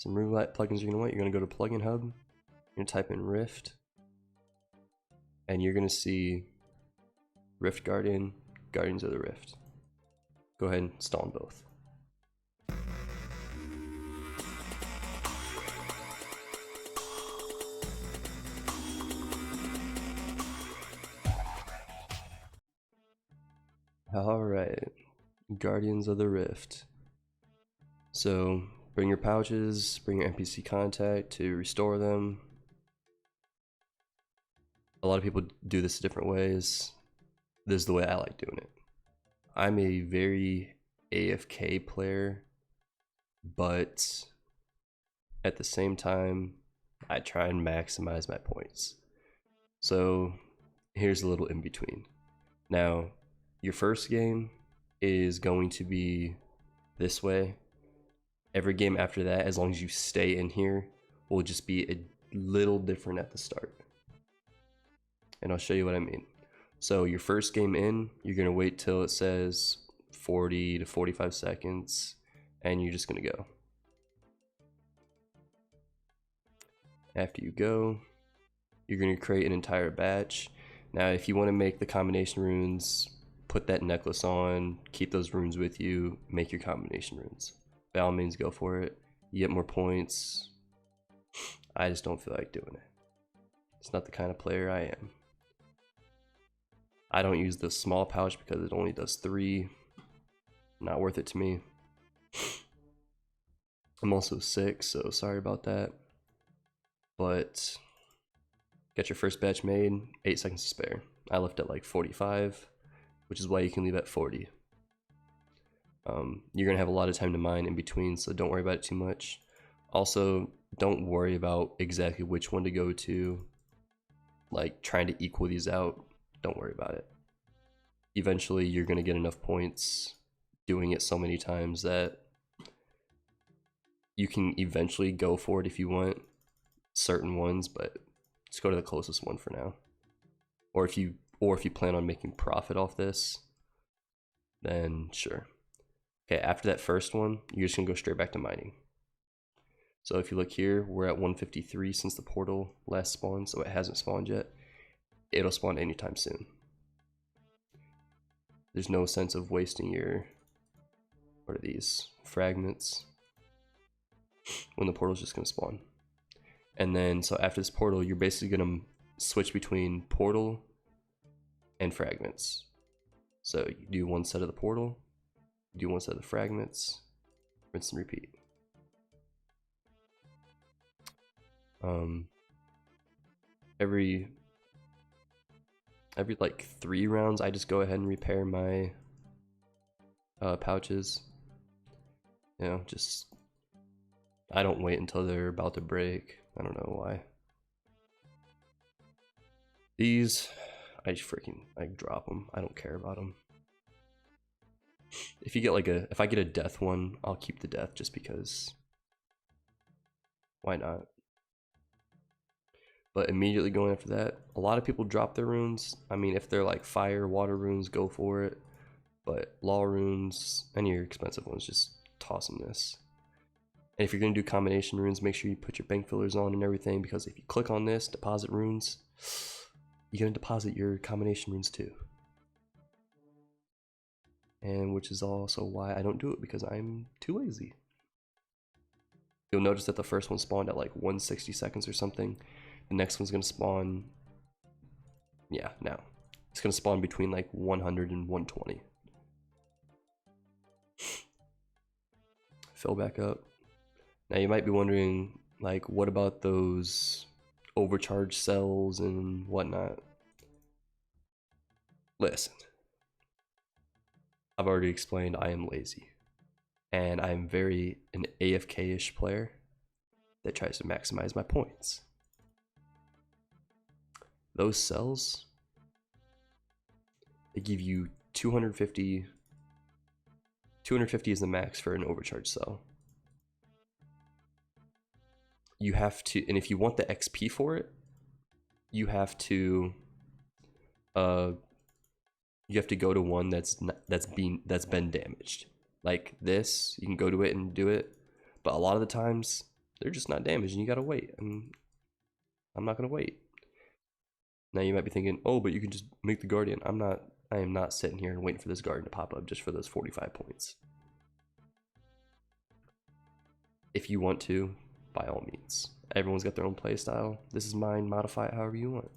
some roulette plugins you're gonna want. You're gonna go to Plugin Hub. You're gonna type in Rift, and you're gonna see Rift Guardian, Guardians of the Rift. Go ahead and install them both. Alright, Guardians of the Rift. So bring your pouches, bring your NPC contact to restore them. A lot of people do this different ways. This is the way I like doing it. I'm a very AFK player, but at the same time, I try and maximize my points. So here's a little in between. Now, your first game is going to be this way. Every game after that, as long as you stay in here, will just be a little different at the start. And I'll show you what I mean. So your first game in, you're gonna wait till it says 40 to 45 seconds, and you're just gonna go. After you go, you're gonna create an entire batch. Now, if you wanna make the combination runes, put that necklace on, keep those runes with you, make your combination runes. By all means, go for it. You get more points. I just don't feel like doing it. It's not the kind of player I am. I don't use the small pouch because it only does 3. Not worth it to me. I'm also sick, so sorry about that. But get your first batch made, 8 seconds to spare. I left at like 45, which is why you can leave at 40. You're gonna have a lot of time to mine in between, so don't worry about it too much. Also, don't worry about exactly which one to go to, like trying to equal these out. Don't worry about it. Eventually, you're gonna get enough points doing it so many times that you can eventually go for it if you want certain ones, but just go to the closest one for now. Or if you plan on making profit off this, then sure. Okay, after that first one, you're just gonna go straight back to mining. So if you look here, we're at 153 since the portal last spawned, so it hasn't spawned yet. It'll spawn anytime soon. There's no sense of wasting your, what are these, fragments, when the portal's just gonna spawn. And then, so after this portal, you're basically gonna switch between portal and fragments. So you do one set of the portal, do one set of the fragments, rinse and repeat. Every like 3 rounds, I just go ahead and repair my pouches. You know, just, I don't wait until they're about to break. I don't know why. These, I drop them. I don't care about them. If you get like if I get a death one, I'll keep the death just because. Why not? But immediately going after that, a lot of people drop their runes. I mean, if they're like fire, water runes, go for it. But law runes, any of your expensive ones, just toss them this. And if you're gonna do combination runes, make sure you put your bank fillers on and everything, because if you click on this, deposit runes, you're gonna deposit your combination runes too. And which is also why I don't do it, because I'm too lazy. You'll notice that the first one spawned at like 160 seconds or something. The next one's gonna spawn, yeah, now. It's gonna spawn between like 100 and 120. Fill back up. Now you might be wondering, like, what about those overcharged cells and whatnot? Listen, I've already explained I am lazy, and I'm very an AFK-ish player that tries to maximize my points. Those cells, they give you 250. 250 is the max for an overcharged cell. You have to, and if you want the XP for it, you have to go to one that's been damaged. Like this, you can go to it and do it, but a lot of the times They're just not damaged, and you gotta wait. And I'm not gonna wait. Now you might be thinking, oh, but you can just make the guardian. I am not sitting here and waiting for this guardian to pop up just for those 45 points. If you want to, by all means. Everyone's got their own play style. This is mine. Modify it however you want.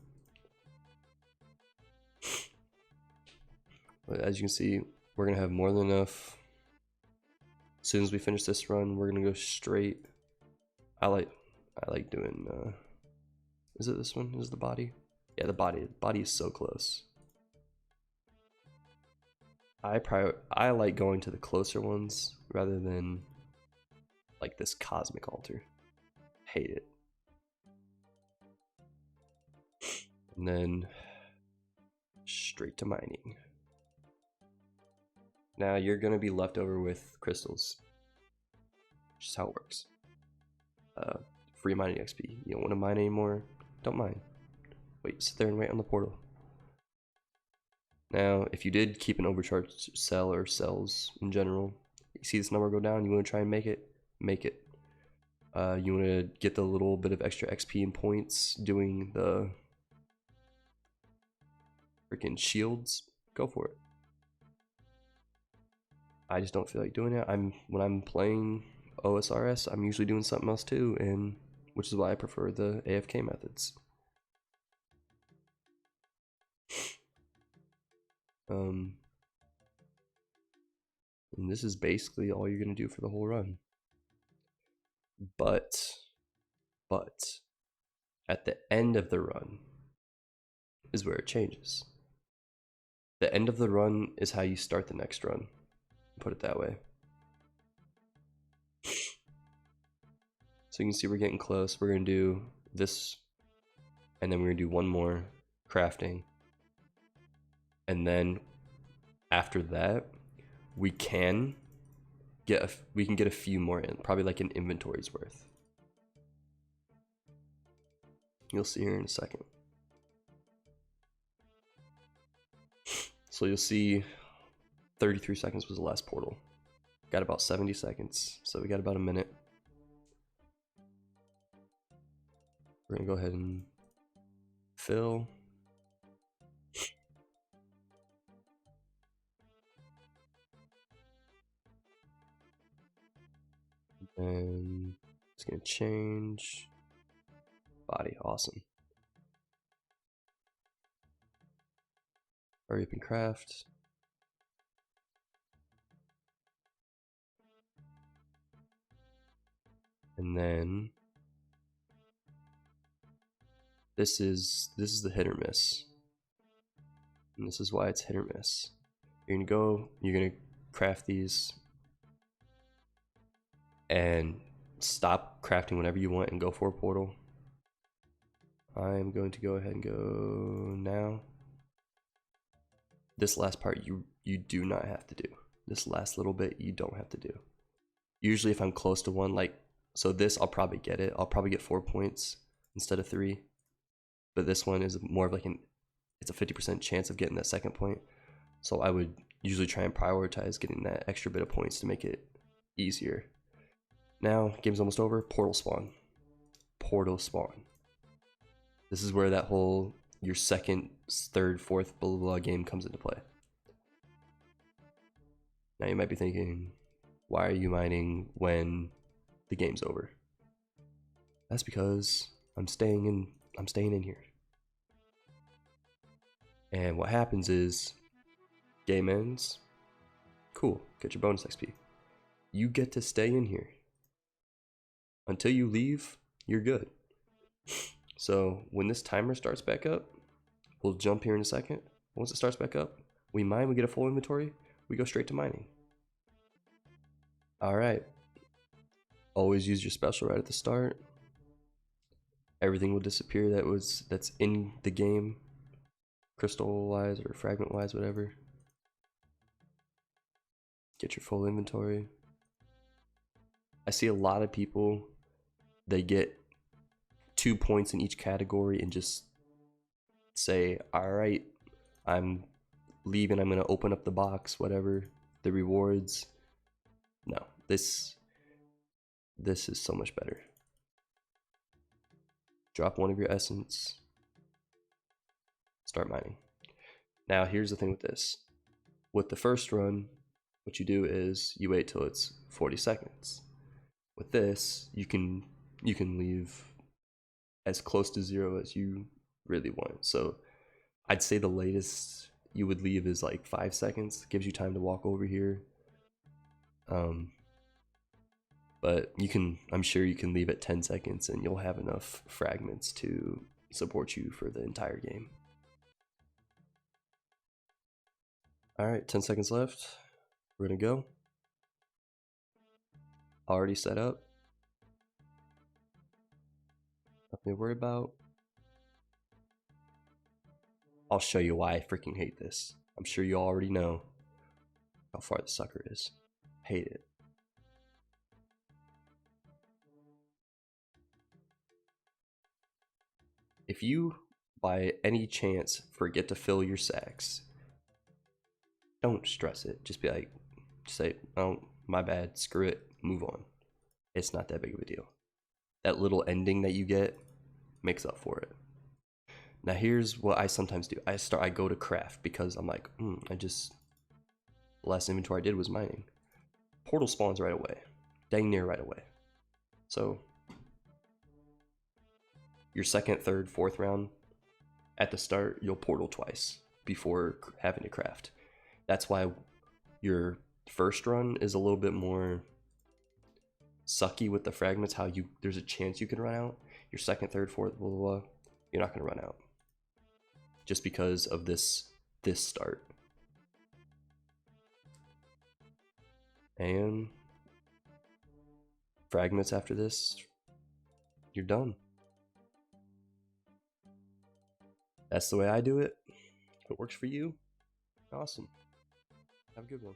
But as you can see, we're gonna have more than enough. As soon as we finish this run, we're gonna go straight. I like doing. Is it this one? Is the body? Yeah, the body. The body is so close. I like going to the closer ones rather than like this cosmic altar. Hate it. And then straight to mining. Now you're gonna be left over with crystals. Which is how it works. Free mining XP. You don't want to mine anymore? Don't mine. Wait, sit there and wait on the portal. Now, if you did keep an overcharged cell or cells in general, you see this number go down, you want to try and make it? Make it. You want to get the little bit of extra XP and points doing the freaking shields? Go for it. I just don't feel like doing it. When I'm playing OSRS, I'm usually doing something else too, and which is why I prefer the AFK methods. And this is basically all you're gonna do for the whole run. But at the end of the run is where it changes. The end of the run is how you start the next run. Put it that way. So you can see we're getting close. We're gonna do this, and then we're gonna do one more crafting. And then after that, we can get a few more in, probably like an inventory's worth. You'll see here in a second. So you'll see 33 seconds was the last portal. Got about 70 seconds, so we got about a minute. We're gonna go ahead and fill. And it's gonna change. Body, awesome. Hurry up and craft. And then this is the hit or miss. And this is why it's hit or miss. You're gonna craft these and stop crafting whenever you want and go for a portal. I'm going to go ahead and go now. This last part you do not have to do. This last little bit you don't have to do. Usually if I'm close to one, like, so this I'll probably get it. I'll probably get 4 points instead of 3. But this one is more of like it's a 50% chance of getting that second point. So I would usually try and prioritize getting that extra bit of points to make it easier. Now, game's almost over. Portal spawn. Portal spawn. This is where that whole your second, third, fourth, blah, blah, blah game comes into play. Now you might be thinking, why are you mining when the game's over? That's because I'm staying in here. And what happens is, game ends. Cool, get your bonus XP. You get to stay in here. Until you leave, you're good. So when this timer starts back up, we'll jump here in a second. Once it starts back up, we mine, we get a full inventory, we go straight to mining. All right. Always use your special right at the start. Everything will disappear that's in the game, crystal wise or fragment wise, whatever. Get your full inventory. I see a lot of people, they get 2 points in each category and just say, all right, I'm leaving, I'm gonna open up the box, whatever, the rewards. No, this is so much better. drop one of your essence, start mining. Now here's the thing with this. With the first run, what you do is you wait till it's 40 seconds. With this, you can leave as close to 0 as you really want. So I'd say the latest you would leave is like 5 seconds. Gives you time to walk over here. But I'm sure you can leave at 10 seconds and you'll have enough fragments to support you for the entire game. All right, 10 seconds left. We're gonna go. Already set up. Nothing to worry about. I'll show you why I freaking hate this. I'm sure you already know how far the sucker is. Hate it. If you, by any chance, forget to fill your sacks, don't stress it. Just be like, say, oh, my bad, screw it, move on. It's not that big of a deal. That little ending that you get makes up for it. Now here's what I sometimes do. I go to craft because I'm like, the last inventory I did was mining. Portal spawns right away, dang near right away. So your second, third, fourth round, at the start, you'll portal twice before having to craft. That's why your first run is a little bit more sucky with the fragments, there's a chance you can run out. Your second, third, fourth, blah, blah, blah, you're not gonna run out. Just because of this start. And fragments after this, you're done. That's the way I do it. If it works for you, awesome. Have a good one.